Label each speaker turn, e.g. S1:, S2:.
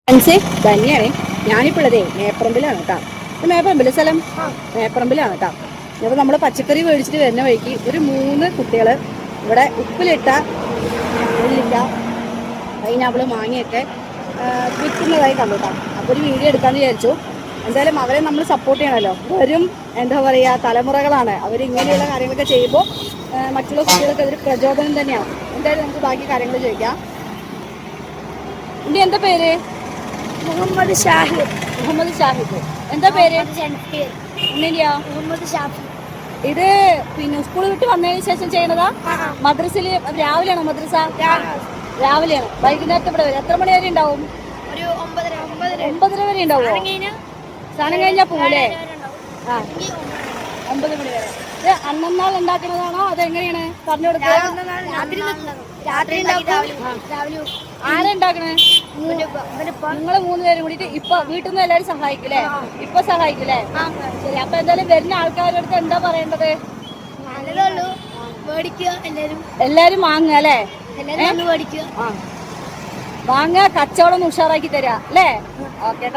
S1: ഫ്രണ്ട്സേ തന്നെയാണേ ഞാനിപ്പോൾ ഉള്ളതേ മേപ്പറമ്പിലാണ് കേട്ടോ. മേപ്പറമ്പിലെ സ്ഥലം മേപ്പറമ്പിലാണ് കേട്ടോ. അപ്പോൾ നമ്മൾ പച്ചക്കറി മേടിച്ചിട്ട് വരുന്ന വഴിക്ക് ഒരു 3 കുട്ടികൾ ഇവിടെ ഉപ്പിലിട്ട നെല്ലിക്ക പൈനാപ്പിൾ മാങ്ങയൊക്കെ വിൽക്കുന്നതായി കണ്ടു കേട്ടോ. അപ്പോൾ ഒരു വീഡിയോ എടുക്കാമെന്ന് വിചാരിച്ചു. എന്തായാലും അവരെ നമ്മൾ സപ്പോർട്ട് ചെയ്യണമല്ലോ. വരും എന്താ പറയുക തലമുറകളാണ് അവർ. ഇങ്ങനെയുള്ള കാര്യങ്ങളൊക്കെ ചെയ്യുമ്പോൾ മറ്റുള്ള കുട്ടികൾക്ക് അതൊരു പ്രചോദനം തന്നെയാണ്. എന്തായാലും നമുക്ക് ബാക്കി കാര്യങ്ങൾ ചോദിക്കാം. ഇനി എന്താ പേര്?
S2: മുഹമ്മദ് ഷാഹിദ്.
S1: മുഹമ്മദ് ഷാഹിദ്. എന്താ പേര്? ഒന്നിന്റെയോ?
S2: മുഹമ്മദ് ഷാഫി.
S1: ഇത് പിന്നെ സ്കൂൾ വിട്ട് വന്നതിന് ശേഷം ചെയ്യണതാ? മദ്രസയിൽ രാവിലെയാണോ മദ്രസ? രാവിലെയാണ്. വൈകുന്നേരത്തെ ഇവിടെ വരും. എത്ര മണി വരെ ഉണ്ടാവും?
S2: ഒരു 9:30
S1: വരെ ഉണ്ടാവോ? സാധനം കഴിഞ്ഞാൽ പോകൂലേ? ആ 9 മണി വരെ. ഇത് അന്നന്നാൾ ഉണ്ടാക്കുന്നതാണോ അതെങ്ങനെയാണ് പറഞ്ഞു കൊടുക്കുക? ആരാ ഉണ്ടാക്കണേ? നിങ്ങള് 3 പേരും കൂടിയിട്ട് ഇപ്പൊ വീട്ടിൽ നിന്ന് എല്ലാവരും സഹായിക്കില്ലേ? ഇപ്പൊ സഹായിക്കില്ലേ? ശരി. അപ്പൊ എന്തായാലും വരുന്ന ആൾക്കാരുടെ അടുത്ത് എന്താ പറയേണ്ടത്? എല്ലാരും വാങ്ങുക അല്ലേ? വാങ്ങുക, കച്ചവടം ഉഷാറാക്കി തരാ അല്ലേ? ഓക്കെ.